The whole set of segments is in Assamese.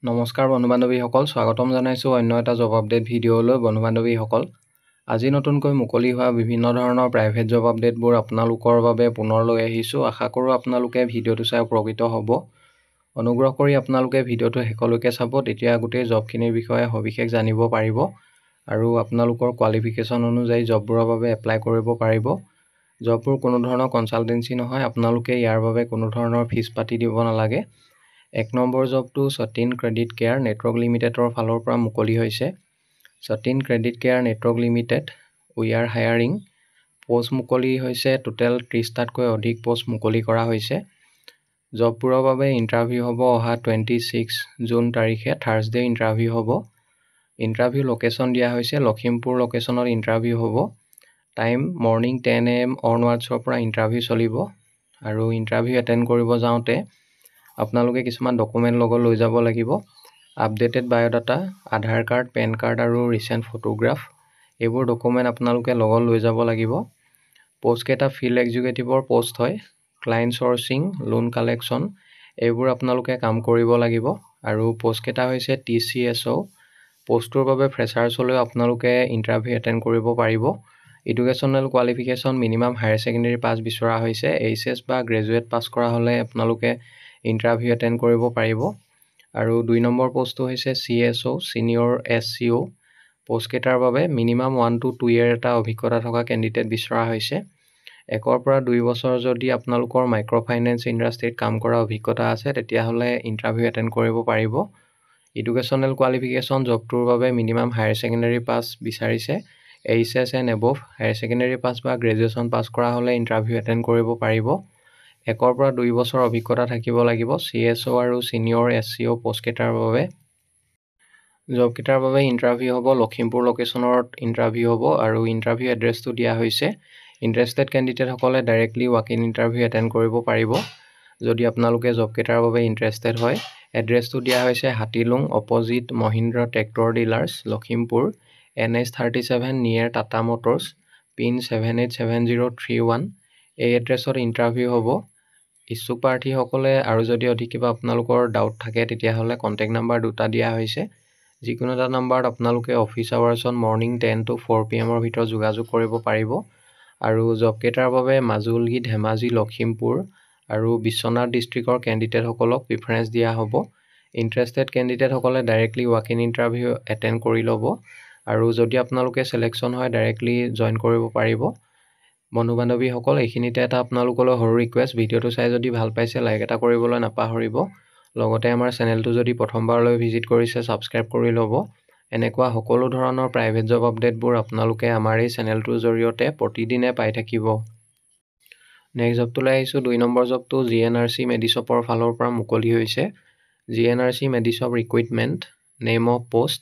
নমস্কাৰ বন্ধু-বান্ধৱীসকল, স্বাগতম জনাইছোঁ অন্য এটা জব আপডেট ভিডিঅ'লৈ। বন্ধু-বান্ধৱীসকল, আজি নতুনকৈ মুকলি হোৱা বিভিন্ন ধৰণৰ প্ৰাইভেট জব আপডেটবোৰ আপোনালোকৰ বাবে পুনৰ লৈ আহিছোঁ। আশা কৰোঁ আপোনালোকে ভিডিঅ'টো চাই উপকৃত হ'ব। অনুগ্ৰহ কৰি আপোনালোকে ভিডিঅ'টো শেষলৈকে চাব, তেতিয়া গোটেই জবখিনিৰ বিষয়ে সবিশেষ জানিব পাৰিব আৰু আপোনালোকৰ কোৱালিফিকেশ্যন অনুযায়ী জববোৰৰ বাবে এপ্লাই কৰিব পাৰিব। জববোৰ কোনো ধৰণৰ কনচালটেঞ্চি নহয়, আপোনালোকে ইয়াৰ বাবে কোনো ধৰণৰ ফিজ পাতি দিব নালাগে। 1 নম্বৰ জবটো সতীন ক্ৰেডিট কেয়াৰ নেটৱৰ্ক লিমিটেডৰ ফালৰ পৰা মুকলি হৈছে। Satin credit care network limited, we are hiring. Post মুকলি হৈছে, টোটেল 30টাতকৈ অধিক পোষ্ট মুকলি কৰা হৈছে। জববোৰৰ বাবে ইণ্টাৰভিউ হ'ব অহা 26 জুন তাৰিখে, থাৰ্ছডে ইণ্টাৰভিউ হ'ব। ইণ্টাৰভিউ লোকেশ্যন দিয়া হৈছে লখিমপুৰ লোকেশ্যনত ইণ্টাৰভিউ হ'ব। টাইম মৰ্ণিং 10 AM অনৱাৰ্ডছৰ পৰা ইণ্টাৰভিউ চলিব আৰু ইণ্টাৰভিউ এটেণ্ড কৰিব যাওঁতে আপোনালোকে কিছুমান ডকুমেণ্ট লগত লৈ যাব লাগিব। আপডেটেড বায়'ডাটা, আধাৰ কাৰ্ড, পেন কাৰ্ড আৰু ৰিচেণ্ট ফটোগ্ৰাফ, এইবোৰ ডকুমেণ্ট আপোনালোকে লগত লৈ যাব লাগিব। পোষ্টকেইটা ফিল্ড এক্সিকিউটিভৰ পোষ্ট হয়। ক্লায়েণ্ট চৰ্চিং, লোন কালেকশ্যন, এইবোৰ আপোনালোকে কাম কৰিব লাগিব। আৰু পোষ্টকেইটা হৈছে TCSO। পোষ্টটোৰ বাবে ফ্ৰেছাৰ্ছলৈও আপোনালোকে ইণ্টাৰভিউ এটেণ্ড কৰিব পাৰিব। Educational qualification minimum higher secondary pass বিচৰা হৈছে। HS বা গ্ৰেজুৱেট পাছ কৰা হ'লে আপোনালোকে ইণ্টাৰভিউ এটেণ্ড কৰিব পাৰিব। আৰু 2 নম্বৰ পোষ্টটো হৈছে CSO, ছিনিয়ৰ SCO। পোষ্টকেইটাৰ বাবে মিনিমাম 1 to 2 year এটা অভিজ্ঞতা থকা কেণ্ডিডেট বিচৰা হৈছে। 1 পৰা 2 বছৰ যদি আপোনালোকৰ মাইক্ৰ' ফাইনেন্স ইণ্ডাষ্ট্ৰীত কাম কৰা অভিজ্ঞতা আছে তেতিয়াহ'লে ইণ্টাৰভিউ এটেণ্ড কৰিব পাৰিব। এডুকেশ্যনেল কোৱালিফিকেশ্যন জবটোৰ বাবে মিনিমাম হায়াৰ ছেকেণ্ডেৰী পাছ বিচাৰিছে। HS and above, higher secondary pass বা গ্ৰেজুৱেশ্যন পাছ কৰা হ'লে ইণ্টাৰভিউ এটেণ্ড কৰিব পাৰিব। 1 পৰা 2 বছৰ অভিজ্ঞতা থাকিব লাগিব CSO আৰু ছিনিয়ৰ SCO পোষ্টকেইটাৰ বাবে। জবকেইটাৰ বাবে ইণ্টাৰভিউ হ'ব লখিমপুৰ লোকেশ্যনত ইণ্টাৰভিউ হ'ব আৰু ইণ্টাৰভিউ এড্ৰেছটো দিয়া হৈছে। ইণ্টাৰেষ্টেড কেণ্ডিডেটসকলে directly walk in interview attend কৰিব পাৰিব যদি আপোনালোকে জবকেইটাৰ বাবে ইণ্টাৰেষ্টেড হয়। এড্ৰেছটো দিয়া হৈছে Hatilung, opposite Mahindra tractor dealers, Lakhimpur, NH37 near Tata motors, pin 787031। এই এড্ৰেছত ইণ্টাৰভিউ হ'ব। ইচ্ছুক প্ৰাৰ্থীসকলে আৰু যদি অধিক কিবা আপোনালোকৰ ডাউট থাকে তেতিয়াহ'লে কণ্টেক্ট নাম্বাৰ 2টা দিয়া হৈছে। যিকোনো এটা নাম্বাৰত আপোনালোকে অফিচ আৱাৰ্ছত মৰ্ণিং 10 to 4 PM ভিতৰত যোগাযোগ কৰিব পাৰিব। আৰু জবকেইটাৰ বাবে মাজুলী, ধেমাজি, লখিমপুৰ আৰু বিশ্বনাথ ডিষ্ট্ৰিক্টৰ কেণ্ডিডেটসকলক প্ৰিফাৰেঞ্চ দিয়া হ'ব। ইণ্টাৰেষ্টেড কেণ্ডিডেটসকলে directly walk in interview attend কৰি ল'ব আৰু যদি আপোনালোকে ছিলেকশ্যন হয় ডাইৰেক্টলি জইন কৰিব পাৰিব। বন্ধু-বান্ধৱীসকল, এইখিনিতে এটা আপোনালোকলৈ সৰু ৰিকুৱেষ্ট, ভিডিঅ'টো চাই যদি ভাল পাইছে লাইক এটা কৰিবলৈ নাপাহৰিব। লগতে আমাৰ চেনেলটো যদি প্ৰথমবাৰলৈ ভিজিট কৰিছে ছাবস্ক্ৰাইব কৰি ল'ব। এনেকুৱা সকলো ধৰণৰ প্ৰাইভেট জব আপডেটবোৰ আপোনালোকে আমাৰ এই চেনেলটোৰ জৰিয়তে প্ৰতিদিনে পাই থাকিব। নেক্সট জবটোলৈ আহিছোঁ। 2 নম্বৰ জবটো GNRC মেডিশ্বপৰ ফালৰ পৰা মুকলি হৈছে। GNRC Medishop recruitment, name of post,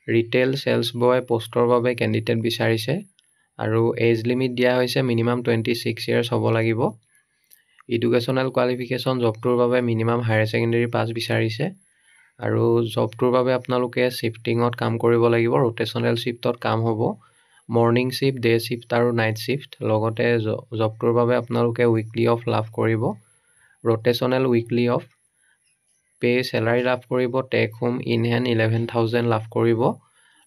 retail sales boy পোষ্টৰ বাবে কেণ্ডিডেট বিচাৰিছে আৰু এজ লিমিট দিয়া হৈছে মিনিমাম 26 years হ'ব লাগিব। এডুকেশ্যনেল কোৱালিফিকেশ্যন জবটোৰ বাবে মিনিমাম হায়াৰ ছেকেণ্ডেৰী পাছ বিচাৰিছে আৰু জবটোৰ বাবে আপোনালোকে শ্বিফটিঙত কাম কৰিব লাগিব। ৰোটেশ্যনেল শ্বিফ্টত কাম হ'ব, মৰ্ণিং শ্বিফ্ট, ডে শ্বিফ্ট আৰু নাইট শ্বিফ্ট। লগতে জবটোৰ বাবে আপোনালোকে উইকলি অফ লাভ কৰিব, ৰোটেশ্যনেল উইকলি অফ। পে' চেলাৰী লাভ কৰিব, টেক হোম ইন হেণ্ড 11,000 লাভ কৰিব।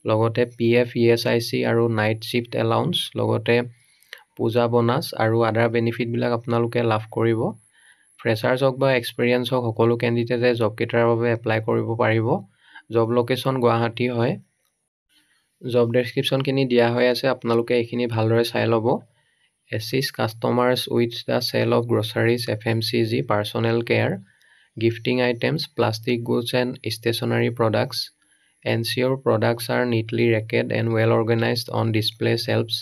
লগতে PF, ESIC আৰু নাইট শ্বিফ্ট এলাউন্স, লগতে পূজা বোনাছ আৰু আদাৰ বেনিফিটবিলাক আপোনালোকে লাভ কৰিব। ফ্ৰেছাৰ্ছ হওক বা এক্সপিৰিয়েঞ্চ হওক সকলো কেণ্ডিডেটে জবকেইটাৰ বাবে এপ্লাই কৰিব পাৰিব। জব লোকেশ্যন গুৱাহাটী হয়। জব ডেছক্ৰিপশ্যনখিনি দিয়া হৈ আছে, আপোনালোকে এইখিনি ভালদৰে চাই ল'ব। Assist customers with the sale of groceries, FMCG, personal care, gifting items, plastic goods and stationery products, ensure products are neatly racked and well organised on display shelves,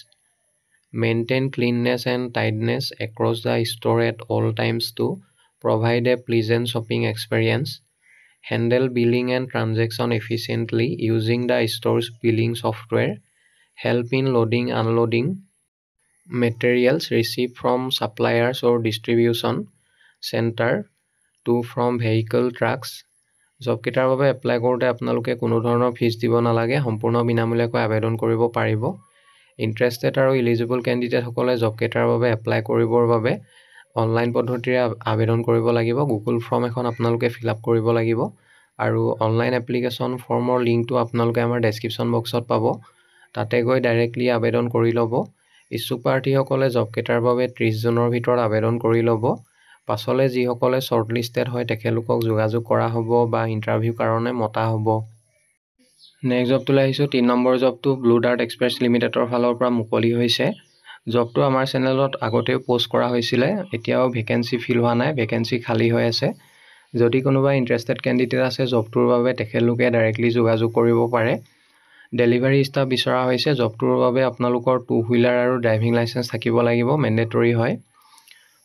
maintain cleanliness and tidiness across the store at all times to provide a pleasant shopping experience, handle billing and transaction efficiently using the store's billing software, help in loading unloading materials received from suppliers or distribution center to from vehicle trucks। জবকেইটাৰ বাবে এপ্লাই কৰোঁতে আপোনালোকে কোনো ধৰণৰ ফিজ দিব নালাগে, সম্পূৰ্ণ বিনামূলীয়াকৈ আবেদন কৰিব পাৰিব। ইণ্টাৰেষ্টেড আৰু ইলিজিবল কেণ্ডিডেটসকলে জবকেইটাৰ বাবে এপ্লাই কৰিবৰ বাবে অনলাইন পদ্ধতিৰে আবেদন কৰিব লাগিব। গুগল ফৰ্ম এখন আপোনালোকে ফিল আপ কৰিব লাগিব আৰু অনলাইন এপ্লিকেশ্যন ফৰ্মৰ লিংকটো আপোনালোকে আমাৰ ডেছক্ৰিপশ্যন বক্সত পাব। তাতে গৈ ডাইৰেক্টলি আবেদন কৰি ল'ব। ইচ্ছুক প্ৰাৰ্থীসকলে জবকেইটাৰ বাবে 30 জুনৰ ভিতৰত আবেদন কৰি ল'ব। পাছলৈ যিসকলে শ্বৰ্টলিষ্টেড হয় তেখেতলোকক যোগাযোগ কৰা হ'ব বা ইণ্টাৰভিউ কাৰণে মতা হ'ব। নেক্সট জবটোলৈ আহিছোঁ। 3 নম্বৰ জবটো ব্লু ডাৰ্ট এক্সপ্ৰেছ লিমিটেডৰ ফালৰ পৰা মুকলি হৈছে। জবটো আমাৰ চেনেলত আগতেও পোষ্ট কৰা হৈছিলে। এতিয়াও ভেকেঞ্চি ফিল হোৱা নাই, ভেকেঞ্চি খালী হৈ আছে। যদি কোনোবা ইণ্টাৰেষ্টেড কেণ্ডিডেট আছে জবটোৰ বাবে তেখেতলোকে ডাইৰেক্টলি যোগাযোগ কৰিব পাৰে। ডেলিভাৰী ষ্টাফ বিচৰা হৈছে। জবটোৰ বাবে আপোনালোকৰ 2 হুইলাৰ আৰু ড্ৰাইভিং লাইচেঞ্চ থাকিব লাগিব, মেণ্ডেটৰী হয়।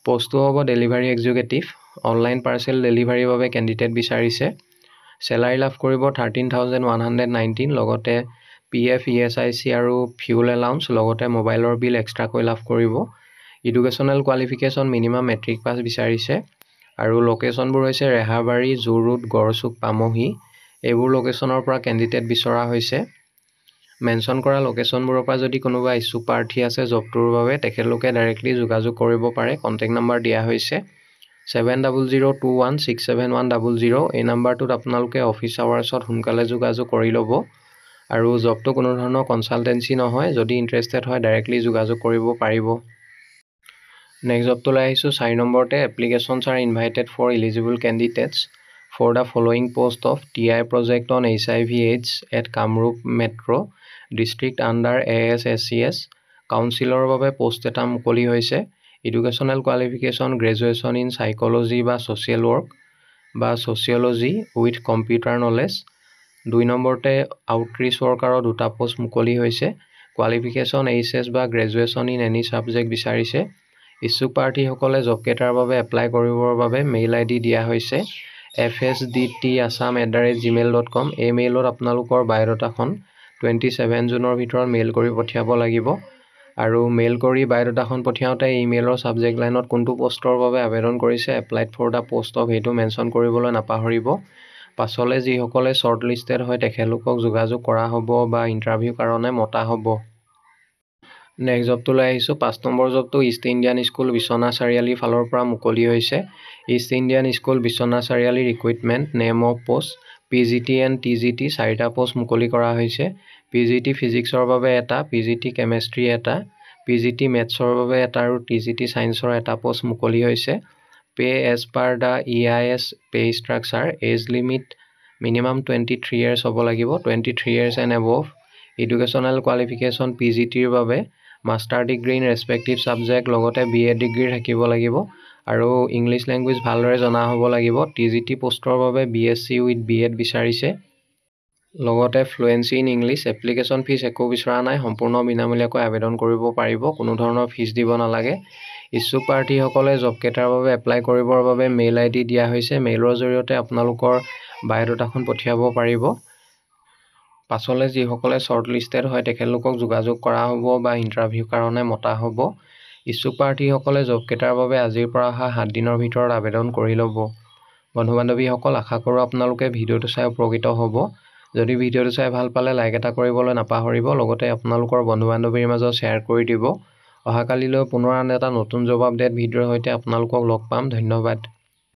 পোষ্টটো হ'ব ডেলিভাৰী এক্সিকিউটিভ। অনলাইন পাৰ্চেল ডেলিভাৰীৰ বাবে কেণ্ডিডেট বিচাৰিছে। চেলাৰী লাভ কৰিব 13,119, লগতে PF, ESIC আৰু ফিউল এলাউন্স, লগতে মোবাইলৰ বিল এক্সট্ৰাকৈ লাভ কৰিব। Educational qualification minimum matric pass বিচাৰিছে। আৰু লোকেশ্যনবোৰ হৈছে ৰেহাবাৰী, জুৰুড, গড়চুক, পামহি। এইবোৰ লোকেশ্যনৰ পৰা কেণ্ডিডেট বিচৰা হৈছে। মেনশ্যন কৰা লোকেশ্যনবোৰৰ পৰা যদি কোনোবা ইচ্ছুক প্ৰাৰ্থী আছে জবটোৰ বাবে তেখেতলোকে ডাইৰেক্টলি যোগাযোগ কৰিব পাৰে। কণ্টেক্ট নম্বৰ দিয়া হৈছে 7002167100। এই নাম্বাৰটোত আপোনালোকে অফিচ আৱাৰ্ছত সোনকালে যোগাযোগ কৰি ল'ব। আৰু জবটো কোনো ধৰণৰ কনচালটেঞ্চি নহয়। যদি ইণ্টাৰেষ্টেড হয় ডাইৰেক্টলি যোগাযোগ কৰিব পাৰিব। নেক্সট জবটোলৈ আহিছোঁ। 4 নম্বৰতে applications are invited for eligible candidates for the following post of TI project on HIV/AIDS at Kamrup metro' district under ASSCS। Counsellor বাবে পোষ্ট এটা মুকলি হৈছে। Educational qualification graduation in psychology বা ছ'চিয়েল ৱৰ্ক বা ছ'চিয়লজি উইথ কম্পিউটাৰ নলেজ। 2 নম্বৰতে আউটৰিচ ৱৰ্কাৰৰ 2টা পোষ্ট মুকলি হৈছে। কোৱালিফিকেশ্যন HS বা গ্ৰেজুৱেশ্যন ইন এনি ছাবজেক্ট বিচাৰিছে। ইচ্ছুক প্ৰাৰ্থীসকলে জবকেইটাৰ বাবে এপ্লাই কৰিবৰ বাবে মেইল ID দিয়া হৈছে fsdtassam@gmail.com। এই মেইলত আপোনালোকৰ বায়'ডাটাখন 27 জুনৰ ভিতৰত মেইল কৰি পঠিয়াব লাগিব। আৰু মেইল কৰি বায়'ডাটাখন পঠিয়াওঁতে ইমেইলৰ ছাবজেক্ট লাইনত কোনটো পোষ্টৰ বাবে আবেদন কৰিছে, applied for the post of, সেইটো মেনশ্যন কৰিবলৈ নাপাহৰিব। পাছলৈ যিসকলে শ্বৰ্টলিষ্টেড হয় তেখেতলোকক যোগাযোগ কৰা হ'ব বা ইণ্টাৰভিউ কাৰণে মতা হ'ব। নেক্সট জবটোলৈ আহিছোঁ। 5 নম্বৰ জবটো ইষ্ট ইণ্ডিয়ান স্কুল বিশ্বনাথ চাৰিআলিৰ ফালৰ পৰা মুকলি হৈছে। East Indian school Biswanath Chariali recruitment name of post PGT and TGT 4টা পোষ্ট মুকলি কৰা হৈছে। PGT ফিজিক্সৰ বাবে এটা, PGT কেমেষ্ট্ৰি এটা, PGT মেথছৰ বাবে এটা আৰু TGT ছায়েন্সৰ এটা পোষ্ট মুকলি হৈছে। Pay as per the EIS pay structure. Age limit minimum 23 years হ'ব লাগিব, 23 years and above. Educational qualification PGTৰ বাবে মাষ্টাৰ ডিগ্ৰী ইন ৰেছপেক্টিভ ছাবজেক্ট, লগতে BA ডিগ্ৰী থাকিব লাগিব আৰু ইংলিছ লেংগুৱেজ ভালদৰে জনা হ'ব লাগিব। TGT পোষ্টৰ বাবে BSc উইথ B.Ed বিচাৰিছে, লগতে ফ্লুৱেঞ্চি ইন ইংলিছ। এপ্লিকেশ্যন ফিজ একো বিচৰা নাই, সম্পূৰ্ণ বিনামূলীয়াকৈ আবেদন কৰিব পাৰিব, কোনো ধৰণৰ ফিজ দিব নালাগে। ইচ্ছুক প্ৰাৰ্থীসকলে জবকেইটাৰ বাবে এপ্লাই কৰিবৰ বাবে মেইল ID দিয়া হৈছে। মেইলৰ জৰিয়তে আপোনালোকৰ বায়'ডাটাখন পঠিয়াব পাৰিব। পাছলৈ যিসকলে শ্বৰ্টলিষ্টেড হয় তেখেতলোকক যোগাযোগ কৰা হ'ব বা ইণ্টাৰভিউ কাৰণে মতা হ'ব। ইচ্ছুক প্ৰাৰ্থীসকলে জবকেইটাৰ বাবে আজিৰ পৰা অহা 7 দিনৰ ভিতৰত আবেদন কৰি ল'ব। বন্ধু বান্ধৱীসকল, আশা কৰোঁ আপোনালোকে ভিডিঅ'টো চাই উপকৃত হ'ব। যদি ভিডিঅ'টো চাই ভাল পালে লাইক এটা কৰিবলৈ নাপাহৰিব, লগতে আপোনালোকৰ বন্ধু বান্ধৱীৰ মাজত শ্বেয়াৰ কৰি দিব। অহাকালিলৈ পুনৰ আন এটা নতুন জব আপডেট ভিডিঅ'ৰ সৈতে আপোনালোকক লগ পাম। ধন্যবাদ।